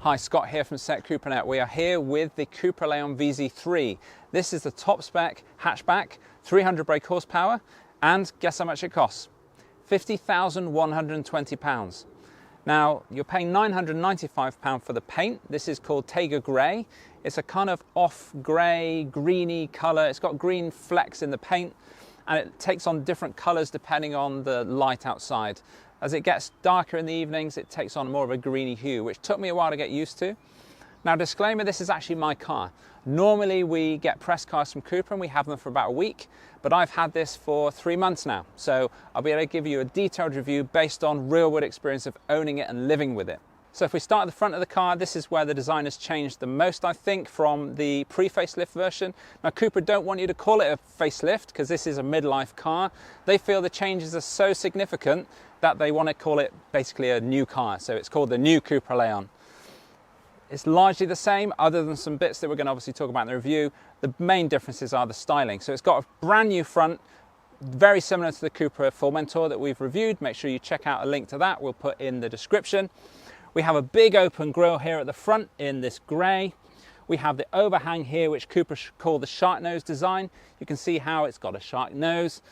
Hi, Scott here from SEAT-CUPRA-NET. We are here with the CUPRA Leon VZ3. This is the top spec hatchback, 300 brake horsepower, and guess how much it costs? £50,120. Now, you're paying £995 for the paint. This is called Taiga Grey. It's a kind of off grey, greeny colour. It's got green flecks in the paint, and it takes on different colours depending on the light outside. As it gets darker in the evenings, it takes on more of a greeny hue, which took me a while to get used to. Now, disclaimer, this is actually my car. Normally we get press cars from CUPRA and we have them for about a week, but I've had this for 3 months now. So I'll be able to give you a detailed review based on real world experience of owning it and living with it. So if we start at the front of the car, this is where the design has changed the most, I think, from the pre-facelift version. Now, CUPRA don't want you to call it a facelift because this is a midlife car. They feel the changes are so significant that they want to call it basically a new car. So it's called the new CUPRA Leon. It's largely the same, other than some bits that we're going to obviously talk about in the review. The main differences are the styling. So it's got a brand new front, very similar to the CUPRA Infotainment Tour that we've reviewed. Make sure you check out a link to that. We'll put in the description. We have a big open grille here at the front in this grey. We have the overhang here, which CUPRA call the shark nose design. You can see how it's got a shark nose.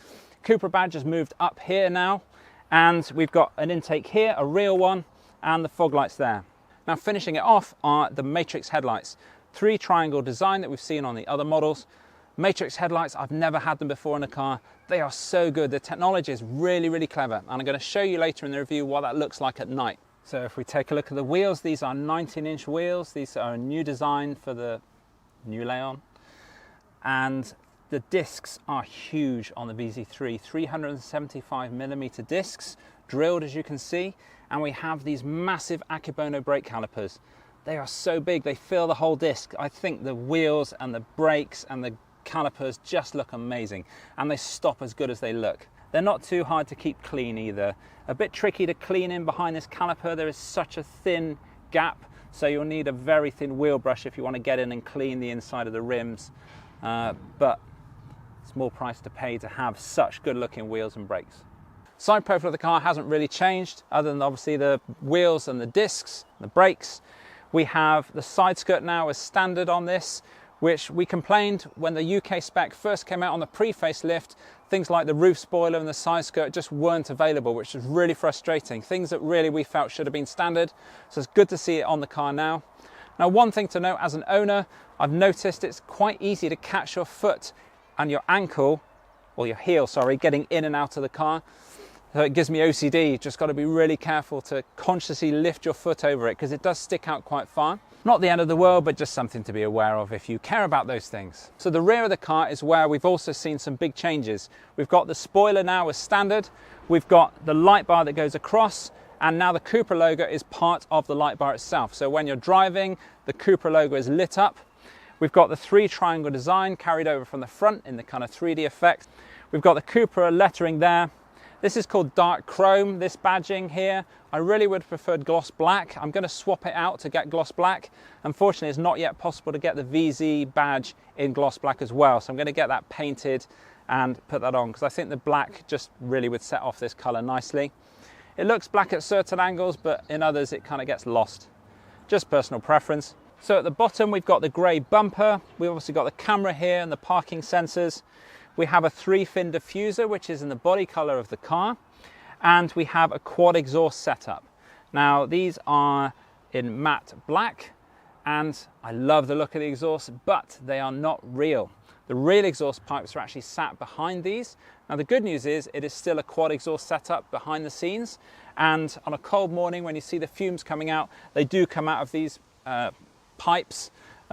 CUPRA badge has moved up here now, and we've got an intake here, a real one, and the fog lights there. Now, finishing it off are the matrix headlights. 3 triangle design that we've seen on the other models. Matrix headlights, I've never had them before in a car. They are so good. The technology is really, really clever, and I'm going to show you later in the review what that looks like at night. So if we take a look at the wheels, these are 19-inch wheels. These are a new design for the new Leon. And the discs are huge on the VZ3, 375mm discs, drilled as you can see. And we have these massive Akebono brake calipers. They are so big, they fill the whole disc. I think the wheels and the brakes and the calipers just look amazing. And they stop as good as they look. They're not too hard to keep clean either. A bit tricky to clean in behind this caliper. There is such a thin gap, so you'll need a very thin wheel brush if you want to get in and clean the inside of the rims. But small price to pay to have such good looking wheels and brakes. Side profile of the car hasn't really changed, other than obviously the wheels and the discs, the brakes. We have the side skirt now as standard on this, which we complained when the UK spec first came out on the pre-facelift. Things like the roof spoiler and the side skirt just weren't available, which was really frustrating. Things that really we felt should have been standard. So it's good to see it on the car now. Now, one thing to note as an owner, I've noticed it's quite easy to catch your foot and your ankle, or your heel, sorry, getting in and out of the car. So it gives me OCD. You've just got to be really careful to consciously lift your foot over it because it does stick out quite far. Not the end of the world, but just something to be aware of if you care about those things. So the rear of the car is where we've also seen some big changes. We've got the spoiler now as standard. We've got the light bar that goes across, and now the CUPRA logo is part of the light bar itself. So when you're driving, the CUPRA logo is lit up. We've got the 3 triangle design carried over from the front in the kind of 3D effect. We've got the CUPRA lettering there. This is called dark chrome, this badging here. I really would have preferred gloss black. I'm going to swap it out to get gloss black. Unfortunately, it's not yet possible to get the VZ badge in gloss black as well. So I'm going to get that painted and put that on because I think the black just really would set off this color nicely. It looks black at certain angles, but in others it kind of gets lost. Just personal preference. So at the bottom, we've got the gray bumper. We've obviously got the camera here and the parking sensors. We have a 3-fin diffuser, which is in the body color of the car. And we have a quad exhaust setup. Now, these are in matte black, and I love the look of the exhaust, but they are not real. The real exhaust pipes are actually sat behind these. Now, the good news is it is still a quad exhaust setup behind the scenes. And on a cold morning, when you see the fumes coming out, they do come out of these pipes.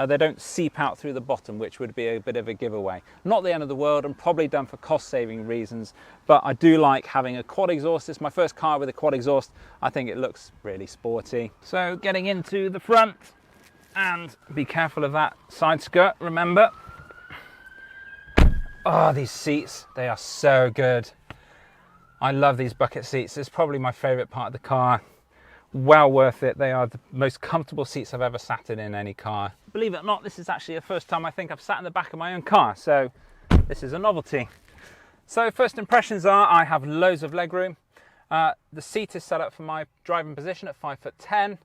They don't seep out through the bottom, which would be a bit of a giveaway. Not the end of the world, and probably done for cost-saving reasons, but I do like having a quad exhaust. It's my first car with a quad exhaust. I think it looks really sporty. So getting into the front, and be careful of that side skirt, remember. Oh, these seats, they are so good. I love these bucket seats. It's probably my favorite part of the car. Well worth it. They are the most comfortable seats I've ever sat in any car. Believe it or not, this is actually the first time I think I've sat in the back of my own car, so this is a novelty. So first impressions are I have loads of legroom. The seat is set up for my driving position at 5'10",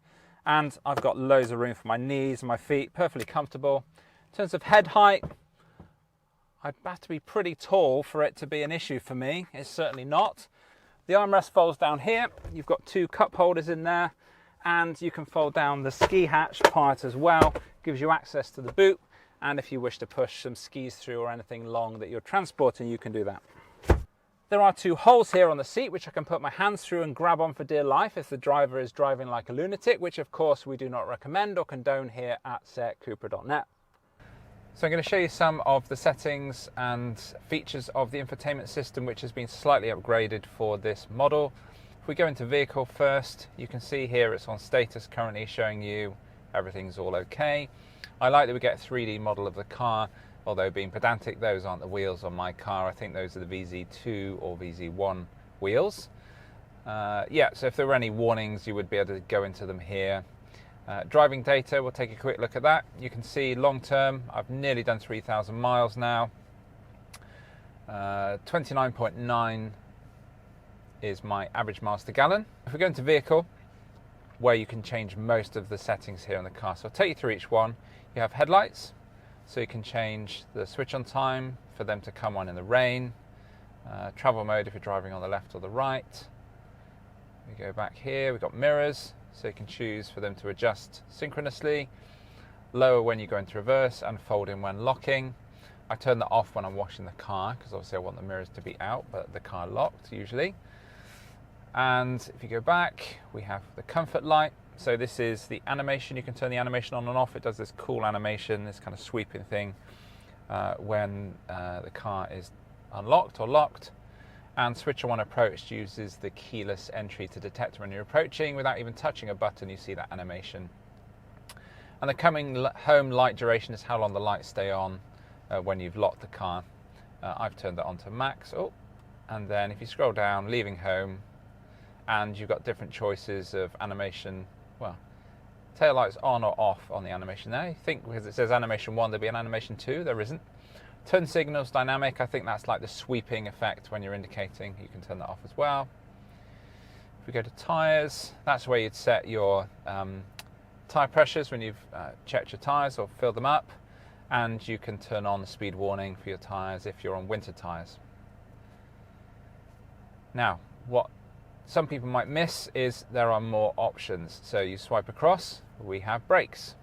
And I've got loads of room for my knees and my feet, perfectly comfortable. In terms of head height, I'd have to be pretty tall for it to be an issue for me. It's certainly not. The armrest folds down here. You've got 2 cup holders in there, and you can fold down the ski hatch part as well. Gives you access to the boot, and if you wish to push some skis through or anything long that you're transporting, you can do that. There are 2 holes here on the seat which I can put my hands through and grab on for dear life if the driver is driving like a lunatic, which of course we do not recommend or condone here at SEAT-CUPRA-NET. So I'm going to show you some of the settings and features of the infotainment system, which has been slightly upgraded for this model. If we go into vehicle first, you can see here it's on status currently, showing you everything's all okay. I like that we get a 3D model of the car, although being pedantic, those aren't the wheels on my car. I think those are the VZ2 or VZ1 wheels. Yeah, so if there were any warnings, you would be able to go into them here. Driving data, we'll take a quick look at that. You can see long term, I've nearly done 3,000 miles now. 29.9 is my average miles to gallon. If we go into vehicle, where you can change most of the settings here in the car. So I'll take you through each one. You have headlights, so you can change the switch on time for them to come on in the rain. Travel mode if you're driving on the left or the right. We go back here, we've got mirrors, so you can choose for them to adjust synchronously, lower when you go into reverse, and fold in when locking. I turn that off when I'm washing the car, because obviously I want the mirrors to be out, but the car locked usually. And if you go back, we have the comfort light. So this is the animation. You can turn the animation on and off. It does this cool animation, this kind of sweeping thing when the car is unlocked or locked. And switch on approach uses the keyless entry to detect when you're approaching without even touching a button. You see that animation. And the coming home light duration is how long the lights stay on when you've locked the car. I've turned that on to max. Oh, and then if you scroll down, leaving home, and you've got different choices of animation. Well, tail lights on or off on the animation there. You think because it says animation 1, there'll be an animation 2. There isn't. Turn signals dynamic. I think that's like the sweeping effect when you're indicating. You can turn that off as well. If we go to tyres, that's where you'd set your tyre pressures when you've checked your tyres or filled them up. And you can turn on the speed warning for your tyres if you're on winter tyres. Now, what some people might miss is there are more options. So you swipe across, we have brakes.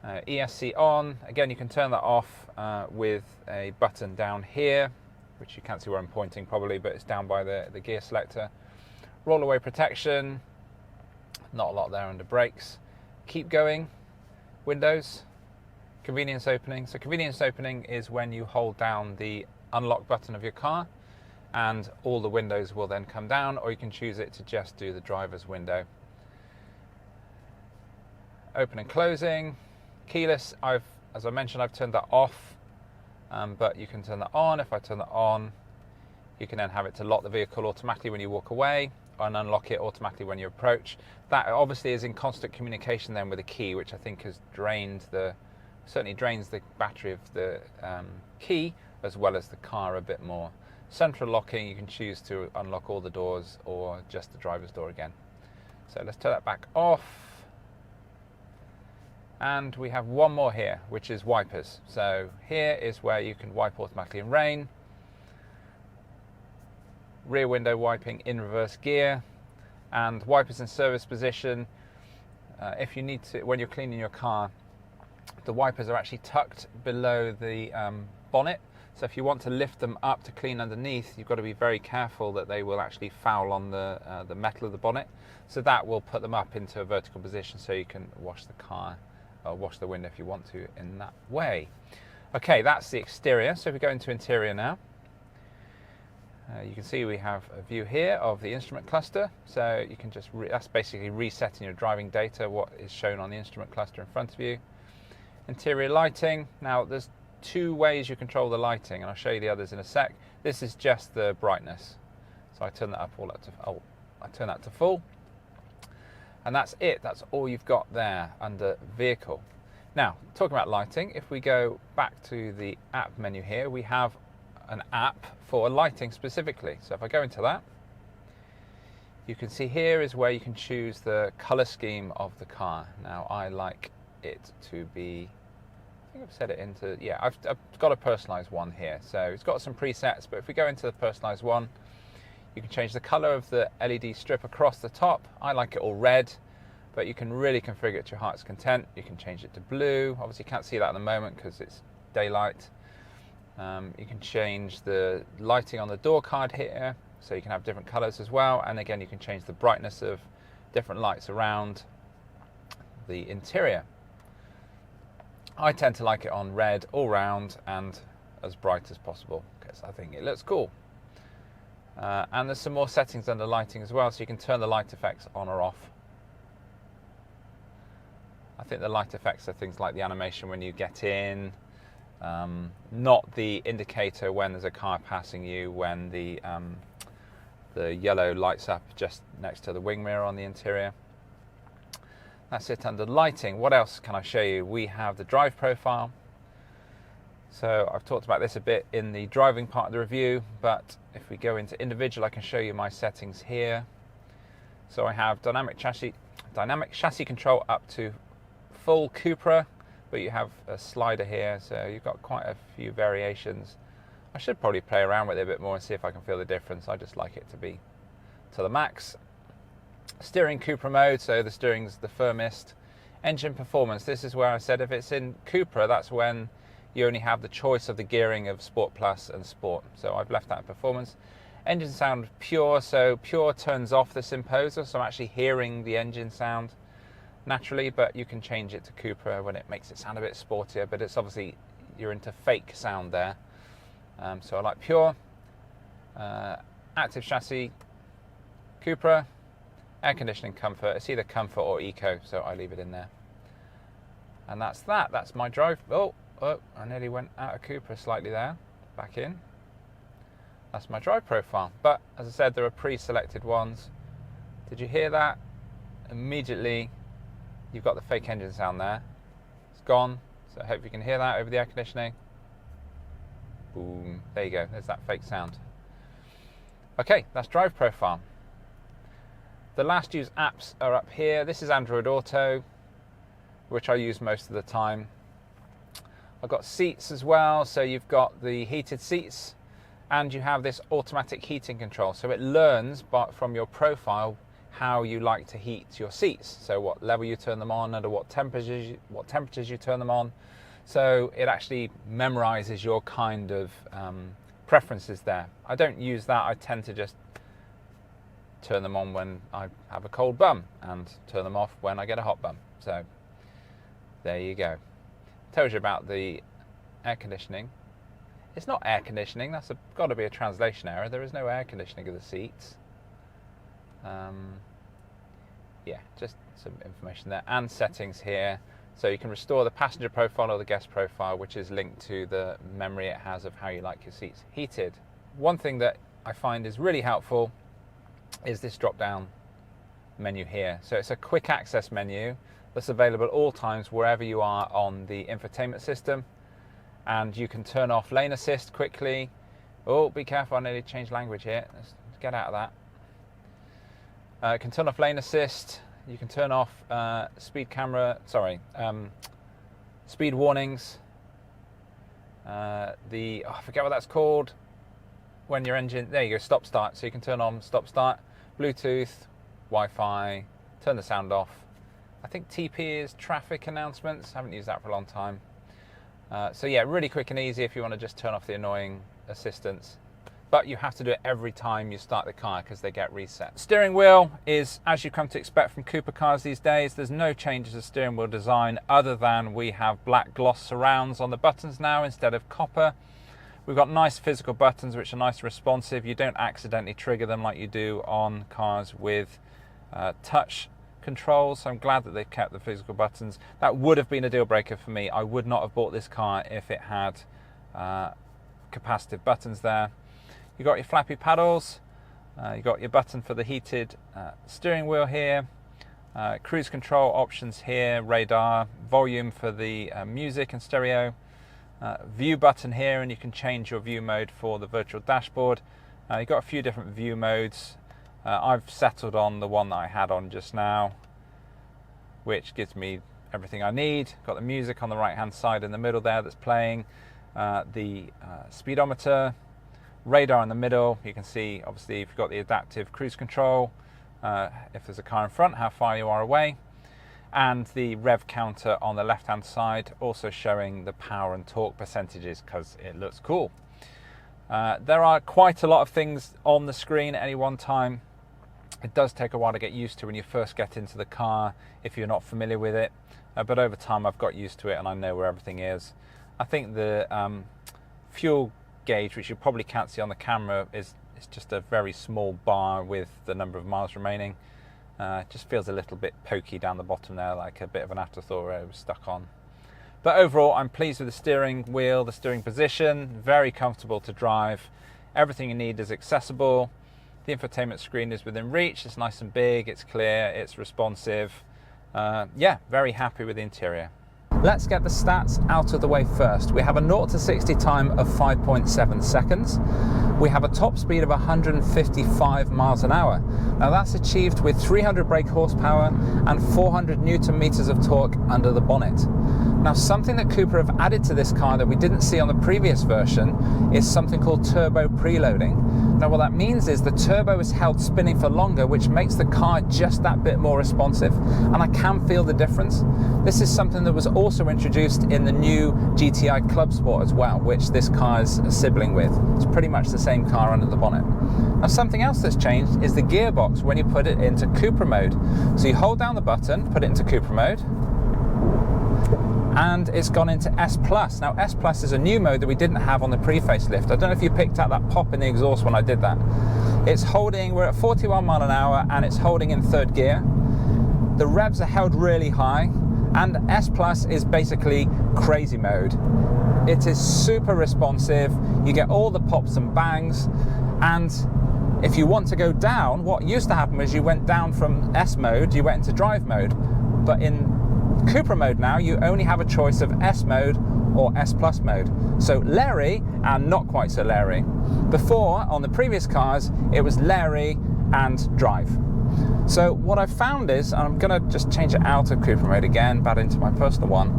ESC on, again you can turn that off with a button down here, which you can't see where I'm pointing probably, but it's down by the gear selector. Roll away protection, not a lot there under brakes. Keep going, windows, convenience opening. So convenience opening is when you hold down the unlock button of your car, and all the windows will then come down, or you can choose it to just do the driver's window. Open and closing. Keyless, as I mentioned, I've turned that off, but you can turn that on. If I turn that on, you can then have it to lock the vehicle automatically when you walk away, and unlock it automatically when you approach. That obviously is in constant communication then with the key, which I think has certainly drains the battery of the key, as well as the car a bit more. Central locking, you can choose to unlock all the doors or just the driver's door again. So let's turn that back off. And we have one more here, which is wipers. So here is where you can wipe automatically in rain. Rear window wiping in reverse gear. And wipers in service position. If you need to, when you're cleaning your car, the wipers are actually tucked below the bonnet. So if you want to lift them up to clean underneath, you've got to be very careful that they will actually foul on the metal of the bonnet. So that will put them up into a vertical position so you can wash the car, or wash the window if you want to in that way. Okay, that's the exterior. So if we go into interior now, you can see we have a view here of the instrument cluster. So you can just, that's basically resetting your driving data, what is shown on the instrument cluster in front of you. Interior lighting. Now there's 2 ways you control the lighting, and I'll show you the others in a sec. This is just the brightness. So I turn that up I turn that to full. And that's it. That's all you've got there under vehicle. Now, talking about lighting, if we go back to the app menu here, we have an app for lighting specifically. So if I go into that, You can see here is where you can choose the color scheme of the car. Now I like it to be, I think I've set it into, yeah, I've got a personalized one here. So it's got some presets, but if we go into the personalized one, you can change the color of the LED strip across the top. I like it all red, but you can really configure it to your heart's content. You can change it to blue. Obviously you can't see that at the moment because it's daylight. You can change the lighting on the door card here, so you can have different colors as well. And again, you can change the brightness of different lights around the interior. I tend to like it on red all round and as bright as possible because I think it looks cool. And there's some more settings under lighting as well, so you can turn the light effects on or off. I think the light effects are things like the animation when you get in, not the indicator when there's a car passing you, when the yellow lights up just next to the wing mirror on the interior. That's it under lighting. What else can I show you? We have the drive profile. So I've talked about this a bit in the driving part of the review, but if we go into individual, I can show you my settings here. So I have dynamic chassis control up to full CUPRA, but you have a slider here, so you've got quite a few variations. I should probably play around with it a bit more and see if I can feel the difference. I just like it to be to the max. Steering CUPRA mode, so the steering's the firmest. Engine performance, this is where I said if it's in CUPRA, that's when you only have the choice of the gearing of Sport Plus and Sport. So I've left that in performance. Engine sound pure, so pure turns off this imposer, so I'm actually hearing the engine sound naturally, but you can change it to CUPRA when it makes it sound a bit sportier, but it's obviously, you're into fake sound there. So I like pure. Active chassis, CUPRA. Air conditioning comfort, it's either comfort or eco, so I leave it in there. And that's that, that's my drive. Oh, I nearly went out of CUPRA slightly there, back in. That's my drive profile, but as I said, there are pre-selected ones. Did you hear that? Immediately, you've got the fake engine sound there. It's gone, so I hope you can hear that over the air conditioning. Boom, there you go, there's that fake sound. Okay, that's drive profile. The last used apps are up here. This is Android Auto, which I use most of the time. I've got seats as well, so you've got the heated seats and you have this automatic heating control. So it learns from your profile how you like to heat your seats. So what level you turn them on, under what temperatures you turn them on. So it actually memorizes your kind of preferences there. I don't use that. I tend to just turn them on when I have a cold bum and turn them off when I get a hot bum. So there you go. Tells you about the air conditioning. It's not air conditioning, that's got to be a translation error. There is no air conditioning of the seats. Yeah, just some information there. And settings here. So you can restore the passenger profile or the guest profile, which is linked to the memory it has of how you like your seats heated. One thing that I find is really helpful is this drop-down menu here. So it's a quick access menu that's available at all times wherever you are on the infotainment system, and you can turn off lane assist quickly. Oh, be careful, I nearly changed language here. Let's get out of that. You can turn off lane assist, you can turn off speed warnings. I forget what that's called. When your engine, there you go, stop start. So you can turn on stop start, Bluetooth, Wi-Fi, turn the sound off. I think TP is traffic announcements. Haven't used that for a long time. So yeah, really quick and easy if you want to just turn off the annoying assistants. But you have to do it every time you start the car because they get reset. Steering wheel is as you come to expect from CUPRA cars these days. There's no changes to steering wheel design other than we have black gloss surrounds on the buttons now instead of copper. We've got nice physical buttons which are nice and responsive. You don't accidentally trigger them like you do on cars with touch controls. So I'm glad that they've kept the physical buttons. That would have been a deal breaker for me. I would not have bought this car if it had capacitive buttons there. You've got your flappy paddles. You've got your button for the heated steering wheel here. Cruise control options here, radar, volume for the music and stereo. View button here, and you can change your view mode for the virtual dashboard. You've got a few different view modes. I've settled on the one that I had on just now, which gives me everything I need. Got the music on the right hand side in the middle there that's playing, the speedometer, radar in the middle. You can see obviously if you've got the adaptive cruise control, if there's a car in front, how far you are away, and the rev counter on the left hand side, also showing the power and torque percentages because it looks cool. There are quite a lot of things on the screen at any one time. It does take a while to get used to when you first get into the car if you're not familiar with it, but over time I've got used to it and I know where everything is. I think the fuel gauge, which you probably can't see on the camera, is just a very small bar with the number of miles remaining. Just feels a little bit pokey down the bottom there, like a bit of an afterthought where it was stuck on. But overall, I'm pleased with the steering wheel, the steering position, very comfortable to drive. Everything you need is accessible. The infotainment screen is within reach. It's nice and big, it's clear, it's responsive. Yeah, very happy with the interior. Let's get the stats out of the way first. We have a 0 to 60 time of 5.7 seconds. We have a top speed of 155 miles an hour. Now that's achieved with 300 brake horsepower and 400 Newton meters of torque under the bonnet. Now something that Cupra have added to this car that we didn't see on the previous version is something called turbo preloading. Now what that means is the turbo is held spinning for longer, which makes the car just that bit more responsive, and I can feel the difference. This is something that was also introduced in the new GTI Clubsport as well, which this car is a sibling with. It's pretty much the same car under the bonnet. Now something else that's changed is the gearbox when you put it into CUPRA mode. So you hold down the button, put it into CUPRA mode, and it's gone into S+. Now S+ is a new mode that we didn't have on the pre-facelift. I don't know if you picked up that pop in the exhaust when I did that. It's holding, we're at 41 mile an hour and it's holding in third gear. The revs are held really high, and S+ is basically crazy mode. It is super responsive, you get all the pops and bangs, and if you want to go down, what used to happen was you went down from S mode, you went into drive mode, but in CUPRA mode now, you only have a choice of S mode or S+ mode. So Larry and not quite so Larry. Before, on the previous cars, it was Larry and drive. So what I've found is, and I'm gonna just change it out of CUPRA mode again, back into my personal one,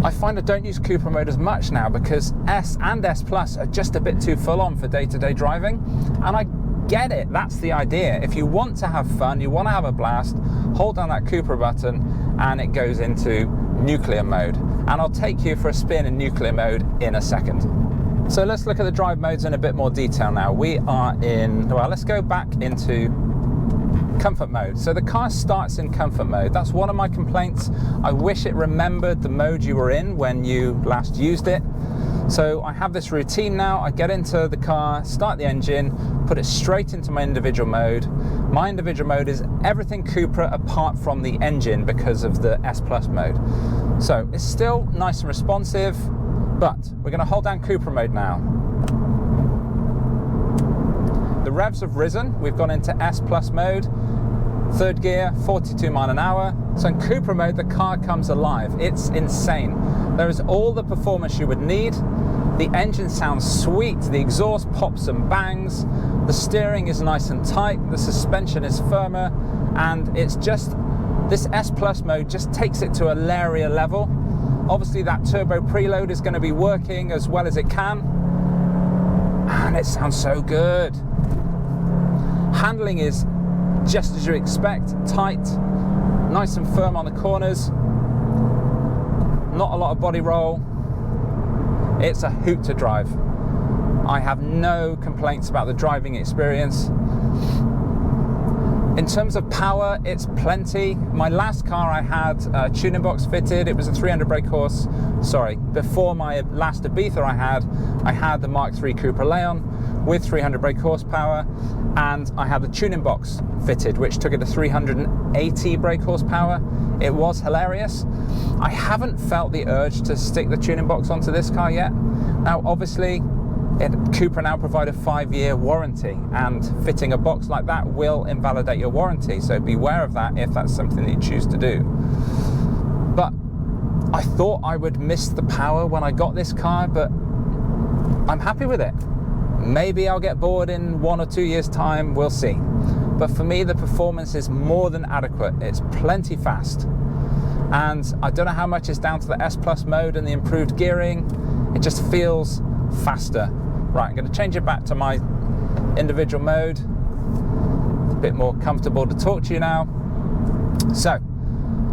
I find I don't use CUPRA mode as much now because S and S+ are just a bit too full on for day-to-day driving, and I get it, that's the idea. If you want to have fun, you want to have a blast, hold down that CUPRA button and it goes into nuclear mode. And I'll take you for a spin in nuclear mode in a second. So let's look at the drive modes in a bit more detail now. We are in, well, let's go back into comfort mode. So the car starts in comfort mode. That's one of my complaints. I wish it remembered the mode you were in when you last used it. So I have this routine now. I get into the car, start the engine, put it straight into my individual mode. My individual mode is everything Cupra apart from the engine because of the S+ mode. So it's still nice and responsive, but we're going to hold down CUPRA mode now. The revs have risen. We've gone into S+ mode, third gear, 42 mile an hour. So in CUPRA mode, the car comes alive. It's insane. There is all the performance you would need. The engine sounds sweet. The exhaust pops and bangs. The steering is nice and tight. The suspension is firmer. And it's just, this S+ mode just takes it to a Lariat level. Obviously that turbo preload is going to be working as well as it can. And it sounds so good. Handling is just as you expect, tight, nice and firm on the corners, not a lot of body roll. It's a hoot to drive. I have no complaints about the driving experience. In terms of power, it's plenty. My last car I had a tuning box fitted. It was a 300 brake horse. Sorry, before my last Ibiza I had the Mark III CUPRA Leon with 300 brake horsepower, and I had the tuning box fitted, which took it to 380 brake horsepower. It was hilarious. I haven't felt the urge to stick the tuning box onto this car yet. Now, obviously, Cupra now provide a 5-year warranty, and fitting a box like that will invalidate your warranty, so beware of that if that's something that you choose to do. But I thought I would miss the power when I got this car, but I'm happy with it. Maybe I'll get bored in 1 or 2 years' time, we'll see. But for me, the performance is more than adequate. It's plenty fast. And I don't know how much is down to the S Plus mode and the improved gearing. It just feels faster. Right, I'm going to change it back to my individual mode. It's a bit more comfortable to talk to you now. So,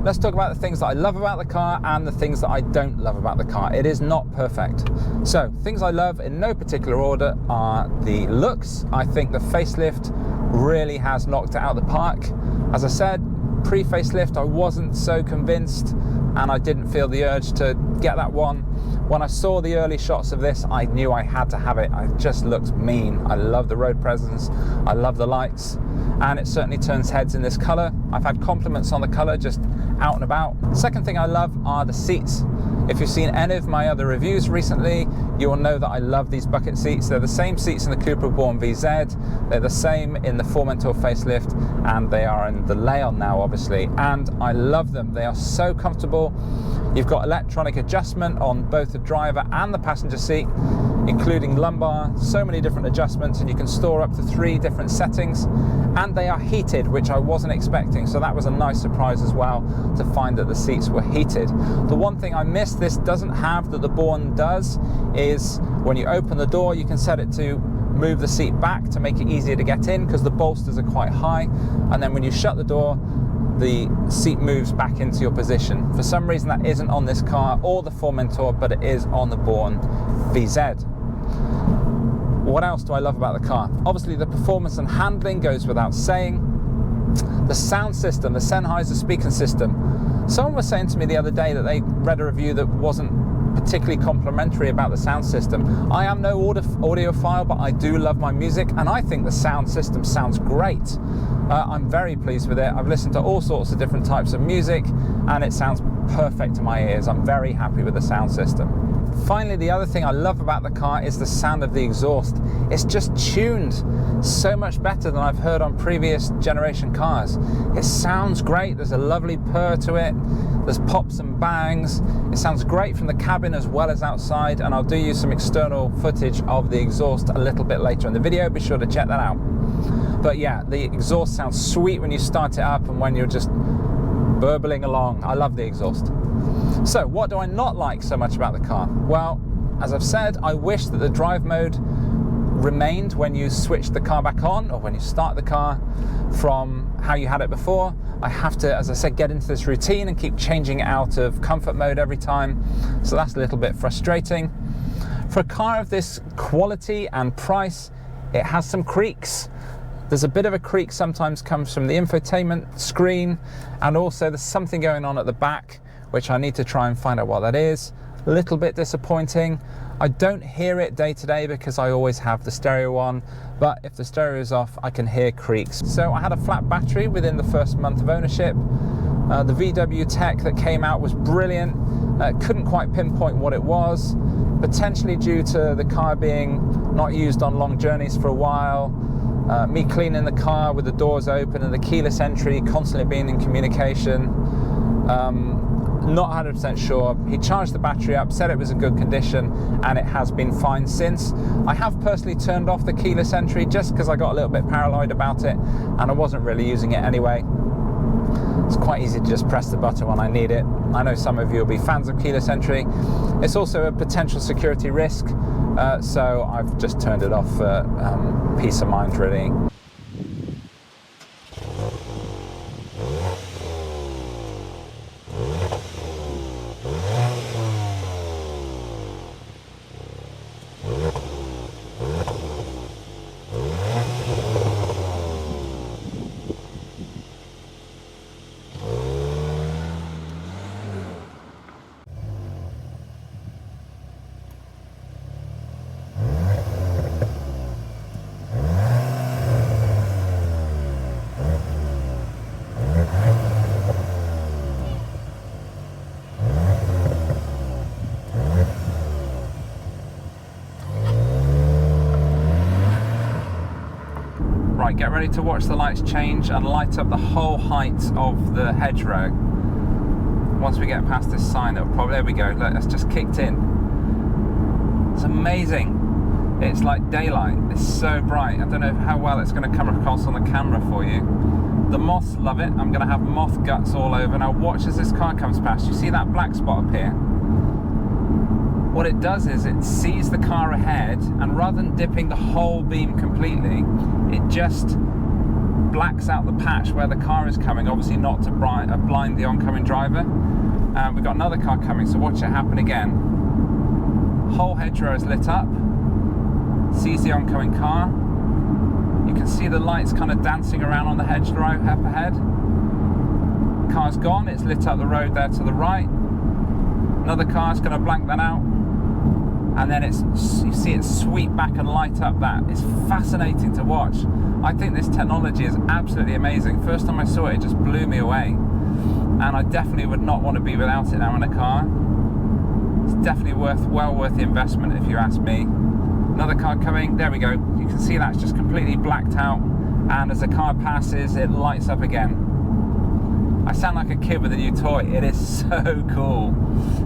let's talk about the things that I love about the car and the things that I don't love about the car. It is not perfect. So, things I love in no particular order are the looks. I think the facelift really has knocked it out of the park. As I said, pre-facelift I wasn't so convinced and I didn't feel the urge to get that one. When I saw the early shots of this, I knew I had to have it. It just looks mean. I love the road presence, I love the lights, and it certainly turns heads in this colour. I've had compliments on the colour just out and about. Second thing I love are the seats. If you've seen any of my other reviews recently, you will know that I love these bucket seats. They're the same seats in the CUPRA Leon VZ, they're the same in the Formentor facelift, and they are in the Leon now, obviously, and I love them. They are so comfortable. You've got electronic adjustment on both the driver and the passenger seat, including lumbar, so many different adjustments, and you can store up to 3 different settings, and they are heated, which I wasn't expecting, so that was a nice surprise as well to find that the seats were heated. The one thing I missed this doesn't have that the Born does is when you open the door you can set it to move the seat back to make it easier to get in, because the bolsters are quite high, and then when you shut the door the seat moves back into your position. For some reason that isn't on this car or the Formentor, but it is on the Born VZ. What else do I love about the car? Obviously the performance and handling goes without saying. The sound system, the Sennheiser speaking system. Someone was saying to me the other day that they read a review that wasn't particularly complimentary about the sound system. I am no audiophile, but I do love my music, and I think the sound system sounds great. I'm very pleased with it. I've listened to all sorts of different types of music, and it sounds perfect to my ears. I'm very happy with the sound system. Finally, the other thing I love about the car is the sound of the exhaust. It's just tuned so much better than I've heard on previous generation cars. It sounds great. There's a lovely purr to it. There's pops and bangs. It sounds great from the cabin as well as outside, and I'll do you some external footage of the exhaust a little bit later in the video. Be sure to check that out. But yeah, the exhaust sounds sweet when you start it up and when you're just burbling along. I love the exhaust. So what do I not like so much about the car? Well, as I've said, I wish that the drive mode remained when you switch the car back on, or when you start the car from how you had it before. I have to, as I said, get into this routine and keep changing it out of comfort mode every time, so that's a little bit frustrating. For a car of this quality and price, it has some creaks. There's a bit of a creak sometimes comes from the infotainment screen, and also there's something going on at the back which I need to try and find out what that is. A little bit disappointing. I don't hear it day to day because I always have the stereo on, but if the stereo is off I can hear creaks. So I had a flat battery within the first month of ownership. The VW tech that came out was brilliant. Couldn't quite pinpoint what it was, potentially due to the car being not used on long journeys for a while. Me cleaning the car with the doors open and the keyless entry constantly being in communication. Not 100% sure. He charged the battery up, said it was in good condition, and it has been fine since. I have personally turned off the keyless entry just because I got a little bit paranoid about it, and I wasn't really using it anyway. It's quite easy to just press the button when I need it. I know some of you will be fans of keyless entry. It's also a potential security risk, so I've just turned it off for peace of mind, really. Right, get ready to watch the lights change and light up the whole height of the hedgerow. Once we get past this sign, it'll probably, there we go, look, that's just kicked in. It's amazing. It's like daylight. It's so bright. I don't know how well it's going to come across on the camera for you. The moths love it. I'm going to have moth guts all over. Now watch as this car comes past. You see that black spot up here? What it does is it sees the car ahead, and rather than dipping the whole beam completely, it just blacks out the patch where the car is coming, obviously not to blind the oncoming driver. We've got another car coming, so watch it happen again. Whole hedgerow is lit up, sees the oncoming car. You can see the lights kind of dancing around on the hedgerow up ahead. Car's gone, it's lit up the road there to the right. Another car's going to blank that out, and then you see it sweep back and light up that. It's fascinating to watch. I think this technology is absolutely amazing. First time I saw it, it just blew me away, and I definitely would not want to be without it now in a car. It's definitely well worth the investment if you ask me. Another car coming, there we go. You can see that's just completely blacked out, and as the car passes, it lights up again. I sound like a kid with a new toy. It is so cool.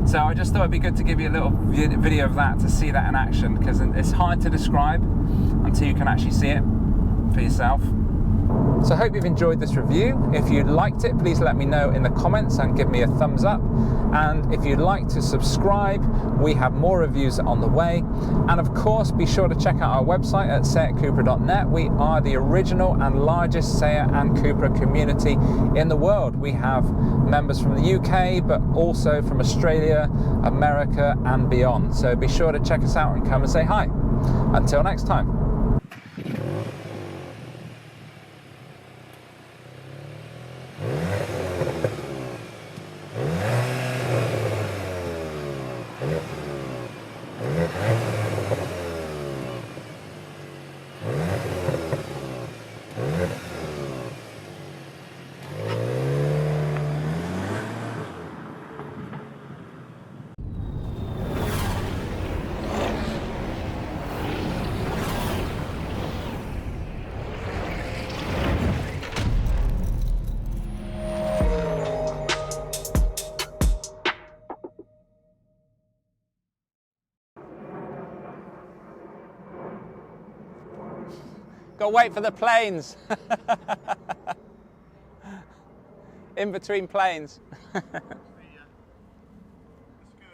So I just thought it'd be good to give you a little video of that to see that in action, because it's hard to describe until you can actually see it for yourself. So I hope you've enjoyed this review. If you liked it, please let me know in the comments and give me a thumbs up. And if you'd like to subscribe, we have more reviews on the way. And of course, be sure to check out our website at SEAT-CUPRA.NET. We are the original and largest SEAT and CUPRA community in the world. We have members from the UK, but also from Australia, America, and beyond. So be sure to check us out and come and say hi. Until next time. Got to wait for the planes. In between planes.